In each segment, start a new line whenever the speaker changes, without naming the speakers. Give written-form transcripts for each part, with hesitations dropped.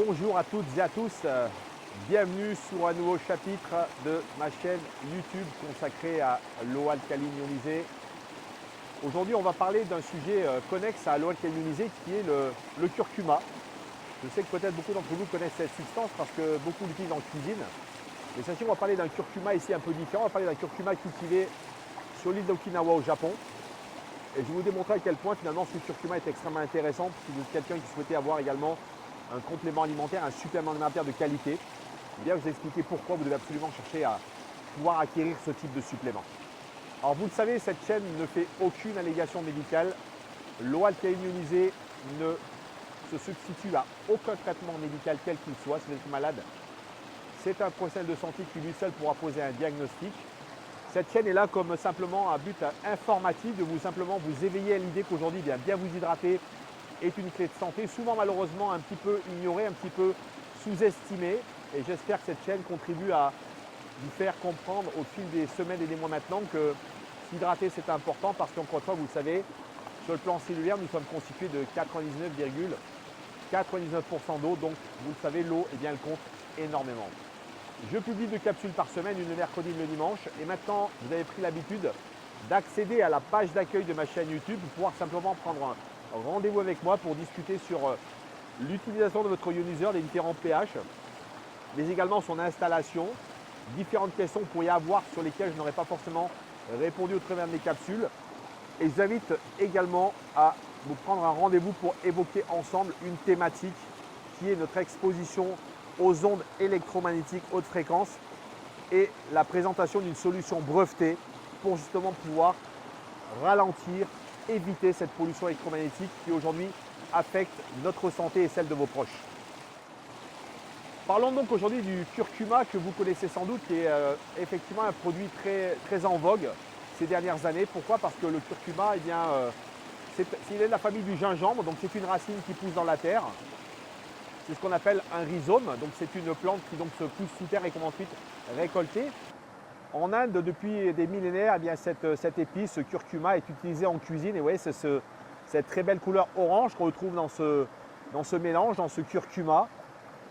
Bonjour à toutes et à tous, bienvenue sur un nouveau chapitre de ma chaîne YouTube consacrée à l'eau alcaline ionisée. Aujourd'hui on va parler d'un sujet connexe à l'eau alcaline ionisée qui est le curcuma. Je sais que peut-être beaucoup d'entre vous connaissent cette substance parce que beaucoup l'utilisent en cuisine. Mais sachez qu'on va parler d'un curcuma ici un peu différent, on va parler d'un curcuma cultivé sur l'île d'Okinawa au Japon. Et je vais vous démontrer à quel point finalement ce curcuma est extrêmement intéressant si vous êtes quelqu'un qui souhaitait avoir également un complément alimentaire, un supplément alimentaire de qualité. Je vais vous expliquer pourquoi vous devez absolument chercher à pouvoir acquérir ce type de supplément. Alors vous le savez, cette chaîne ne fait aucune allégation médicale. L'eau alcaline ionisée ne se substitue à aucun traitement médical quel qu'il soit. Si vous êtes malade, c'est un professionnel de santé qui lui seul pourra poser un diagnostic. Cette chaîne est là comme simplement un but informatif de vous simplement vous éveiller à l'idée qu'aujourd'hui bien vous hydrater est une clé de santé, souvent malheureusement un petit peu ignorée, un petit peu sous-estimée. Et j'espère que cette chaîne contribue à vous faire comprendre au fil des semaines et des mois maintenant que s'hydrater c'est important parce qu'encore une fois, vous le savez, sur le plan cellulaire, nous sommes constitués de 99,99% d'eau. Donc vous le savez, l'eau, elle compte énormément. Je publie 2 capsules par semaine, une le mercredi et une le dimanche. Et maintenant, vous avez pris l'habitude d'accéder à la page d'accueil de ma chaîne YouTube pour pouvoir simplement prendre un rendez-vous avec moi pour discuter sur l'utilisation de votre ioniseur, les différents pH, mais également son installation, différentes questions que vous pourriez avoir sur lesquelles je n'aurais pas forcément répondu au travers de mes capsules. Et je vous invite également à vous prendre un rendez-vous pour évoquer ensemble une thématique qui est notre exposition aux ondes électromagnétiques haute fréquence et la présentation d'une solution brevetée pour justement pouvoir ralentir, éviter cette pollution électromagnétique qui aujourd'hui affecte notre santé et celle de vos proches. Parlons donc aujourd'hui du curcuma que vous connaissez sans doute, qui est effectivement un produit très en vogue ces dernières années. Pourquoi? Parce que le curcuma, il est de la famille du gingembre, donc c'est une racine qui pousse dans la terre. C'est ce qu'on appelle un rhizome, donc c'est une plante qui donc se pousse sous terre et qu'on va ensuite récolter. En Inde, depuis des millénaires, cette épice, ce curcuma, est utilisé en cuisine. Et vous voyez, c'est cette très belle couleur orange qu'on retrouve dans ce mélange, dans ce curcuma,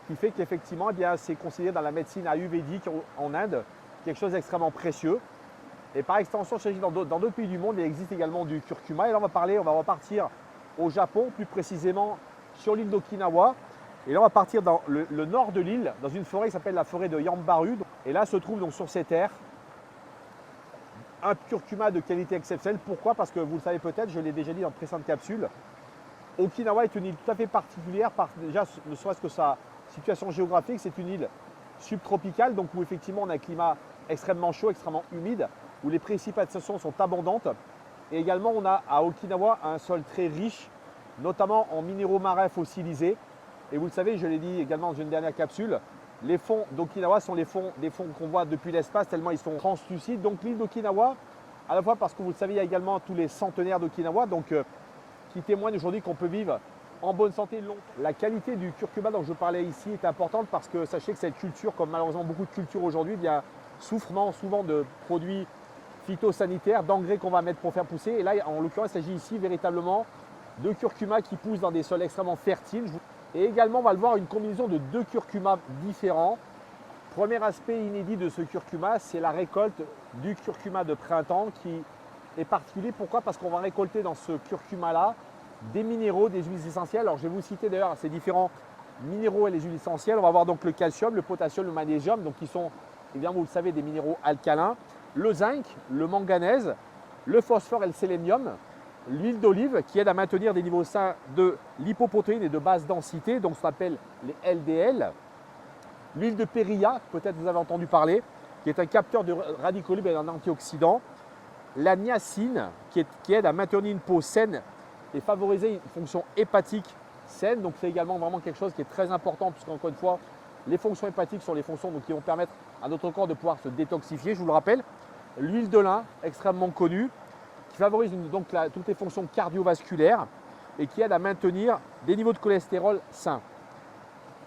qui fait qu'effectivement, c'est considéré dans la médecine ayurvédique en Inde quelque chose d'extrêmement précieux. Et par extension, dans d'autres pays du monde, il existe également du curcuma. Et là, on va repartir au Japon, plus précisément sur l'île d'Okinawa. Et là, on va partir dans le nord de l'île, dans une forêt qui s'appelle la forêt de Yambaru. Et là se trouve donc sur ces terres un curcuma de qualité exceptionnelle. Pourquoi? Parce que vous le savez peut-être, je l'ai déjà dit dans de précédentes capsules, Okinawa est une île tout à fait particulière, déjà ne serait-ce que sa situation géographique. C'est une île subtropicale, donc où effectivement on a un climat extrêmement chaud, extrêmement humide, où les précipitations sont abondantes. Et également, on a à Okinawa un sol très riche, notamment en minéraux marins fossilisés. Et vous le savez, je l'ai dit également dans une dernière capsule, les fonds d'Okinawa sont des fonds qu'on voit depuis l'espace tellement ils sont translucides. Donc l'île d'Okinawa, à la fois parce que vous le savez, il y a également tous les centenaires d'Okinawa qui témoignent aujourd'hui qu'on peut vivre en bonne santé longtemps. La qualité du curcuma dont je parlais ici est importante parce que sachez que cette culture, comme malheureusement beaucoup de cultures aujourd'hui, souffre souvent de produits phytosanitaires, d'engrais qu'on va mettre pour faire pousser. Et là, en l'occurrence, il s'agit ici véritablement de curcuma qui poussent dans des sols extrêmement fertiles. Et également, on va le voir, une combinaison de 2 curcumas différents. Premier aspect inédit de ce curcuma, c'est la récolte du curcuma de printemps qui est particulier. Pourquoi? Parce qu'on va récolter dans ce curcuma-là des minéraux, des huiles essentielles. Alors, je vais vous citer d'ailleurs ces différents minéraux et les huiles essentielles. On va voir donc le calcium, le potassium, le magnésium, donc qui sont, évidemment, vous le savez, des minéraux alcalins. Le zinc, le manganèse, le phosphore et le sélénium. L'huile d'olive qui aide à maintenir des niveaux sains de lipoprotéines et de basse densité, donc ce qu'on appelle les LDL. L'huile de périlla, peut-être vous avez entendu parler, qui est un capteur de radicaux libres et un antioxydant. La niacine qui aide à maintenir une peau saine et favoriser une fonction hépatique saine. Donc c'est également vraiment quelque chose qui est très important puisqu'encore une fois, les fonctions hépatiques sont les fonctions qui vont permettre à notre corps de pouvoir se détoxifier, je vous le rappelle. L'huile de lin, extrêmement connue, qui favorise donc toutes les fonctions cardiovasculaires et qui aide à maintenir des niveaux de cholestérol sains.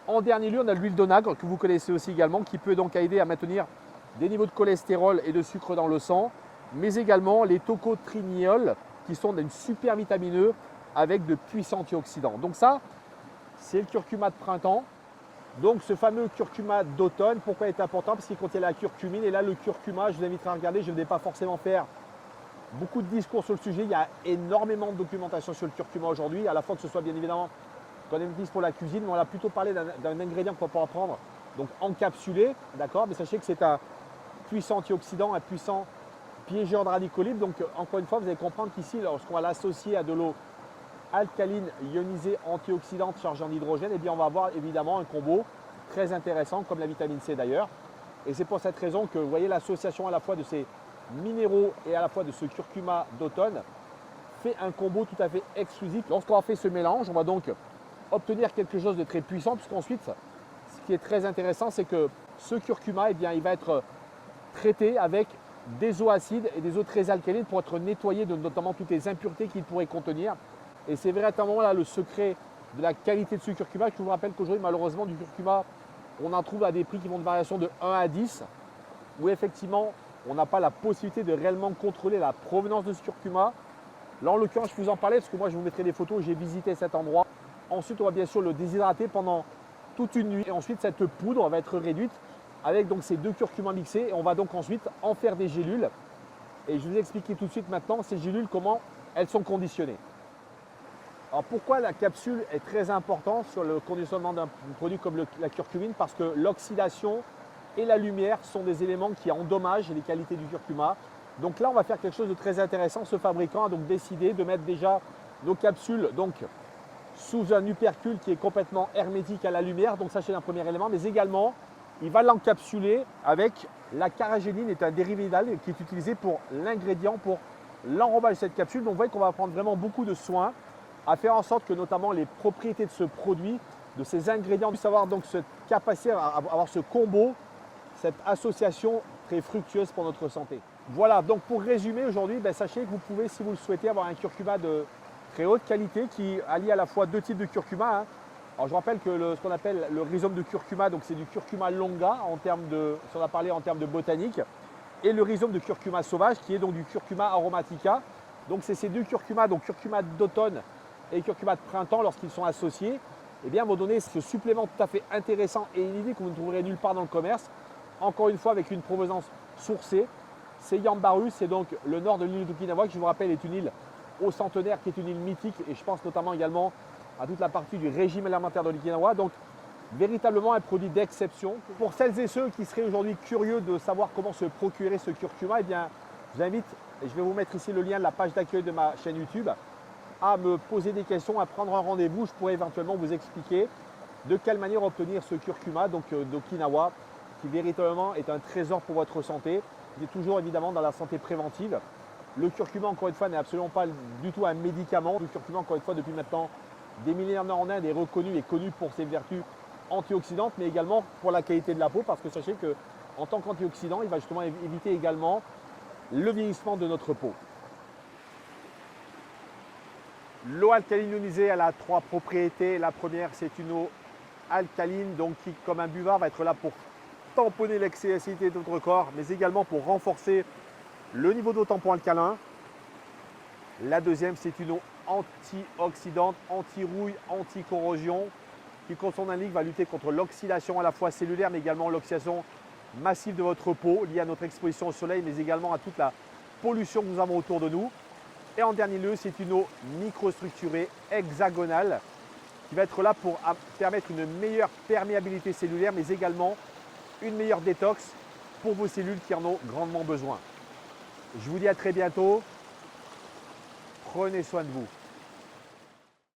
En dernier lieu, on a l'huile d'onagre que vous connaissez aussi également, qui peut donc aider à maintenir des niveaux de cholestérol et de sucre dans le sang, mais également les tocotrienols qui sont d'une super vitamine E avec de puissants antioxydants. Donc ça, c'est le curcuma de printemps. Donc ce fameux curcuma d'automne, pourquoi il est important? Parce qu'il contient la curcumine. Et là, le curcuma, je vous inviterai à regarder, je ne vais pas forcément faire beaucoup de discours sur le sujet. Il y a énormément de documentation sur le curcuma aujourd'hui, à la fois que ce soit bien évidemment qu'on utilise pour la cuisine, mais on a plutôt parlé d'un ingrédient qu'on peut prendre, donc encapsulé, d'accord? Mais sachez que c'est un puissant antioxydant, un puissant piégeur de radicaux libres. Donc encore une fois, vous allez comprendre qu'ici, lorsqu'on va l'associer à de l'eau alcaline ionisée antioxydante chargée en hydrogène, eh bien on va avoir évidemment un combo très intéressant comme la vitamine C d'ailleurs. Et c'est pour cette raison que vous voyez l'association à la fois de ces minéraux et à la fois de ce curcuma d'automne fait un combo tout à fait exclusif. Lorsqu'on a fait ce mélange, on va donc obtenir quelque chose de très puissant, puisqu'ensuite, ce qui est très intéressant, c'est que ce curcuma, eh bien, il va être traité avec des eaux acides et des eaux très alcalines pour être nettoyé de notamment toutes les impuretés qu'il pourrait contenir. Et c'est véritablement là le secret de la qualité de ce curcuma. Je vous rappelle qu'aujourd'hui, malheureusement, du curcuma, on en trouve à des prix qui vont de variation de 1 à 10, où effectivement, on n'a pas la possibilité de réellement contrôler la provenance de ce curcuma. Là, en l'occurrence, je vous en parlais parce que moi, je vous mettrai des photos, j'ai visité cet endroit. Ensuite, on va bien sûr le déshydrater pendant toute une nuit. Et ensuite, cette poudre va être réduite avec donc ces deux curcumins mixés. Et on va donc ensuite en faire des gélules. Et je vais vous expliquer tout de suite maintenant ces gélules, comment elles sont conditionnées. Alors pourquoi la capsule est très importante sur le conditionnement d'un produit comme la curcumine? Parce que l'oxydation et la lumière sont des éléments qui endommagent les qualités du curcuma. Donc là, on va faire quelque chose de très intéressant. Ce fabricant a donc décidé de mettre déjà nos capsules donc, sous un uppercule qui est complètement hermétique à la lumière. Donc ça, c'est un premier élément. Mais également, il va l'encapsuler avec la carragénine, est un dérivé d'algue qui est utilisé pour l'ingrédient, pour l'enrobage de cette capsule. Donc vous voyez qu'on va prendre vraiment beaucoup de soin à faire en sorte que notamment les propriétés de ce produit, de ces ingrédients, puissent avoir donc cette capacité à avoir ce combo, cette association très fructueuse pour notre santé. Voilà, donc pour résumer aujourd'hui, sachez que vous pouvez, si vous le souhaitez, avoir un curcuma de très haute qualité qui allie à la fois deux types de curcuma. Alors je rappelle que ce qu'on appelle le rhizome de curcuma, donc c'est du curcuma longa en termes de, si on a parlé en termes de botanique, et le rhizome de curcuma sauvage qui est donc du curcuma aromatica. Donc c'est ces deux curcumas, donc curcuma d'automne et curcuma de printemps, lorsqu'ils sont associés, eh bien, vont donner ce supplément tout à fait intéressant et inédit que vous ne trouverez nulle part dans le commerce. Encore une fois, avec une provenance sourcée. C'est Yambaru, c'est donc le nord de l'île d'Okinawa, qui je vous rappelle est une île au centenaire, qui est une île mythique, et je pense notamment également à toute la partie du régime alimentaire de l'Okinawa. Donc véritablement un produit d'exception. Pour celles et ceux qui seraient aujourd'hui curieux de savoir comment se procurer ce curcuma, eh bien, je vous invite, et je vais vous mettre ici le lien de la page d'accueil de ma chaîne YouTube, à me poser des questions, à prendre un rendez-vous. Je pourrais éventuellement vous expliquer de quelle manière obtenir ce curcuma d'Okinawa, qui véritablement est un trésor pour votre santé. Il est toujours évidemment dans la santé préventive. Le curcuma, encore une fois, n'est absolument pas du tout un médicament. Le curcuma, encore une fois, depuis maintenant des millénaires en Inde, est reconnu et connu pour ses vertus antioxydantes, mais également pour la qualité de la peau, parce que sachez qu'en tant qu'antioxydant, il va justement éviter également le vieillissement de notre peau. L'eau alcaline ionisée, elle a trois propriétés. La première, c'est une eau alcaline, donc qui, comme un buvard, va être là pour tamponner l'excès d'acidité de notre corps, mais également pour renforcer le niveau d'eau tampon alcalin. La deuxième, c'est une eau antioxydante, anti-rouille, anti-corrosion, qui, comme son indique, va lutter contre l'oxydation à la fois cellulaire, mais également l'oxydation massive de votre peau, liée à notre exposition au soleil, mais également à toute la pollution que nous avons autour de nous. Et en dernier lieu, c'est une eau microstructurée, hexagonale, qui va être là pour permettre une meilleure perméabilité cellulaire, mais également une meilleure détox pour vos cellules qui en ont grandement besoin. Je vous dis à très bientôt. Prenez soin de vous.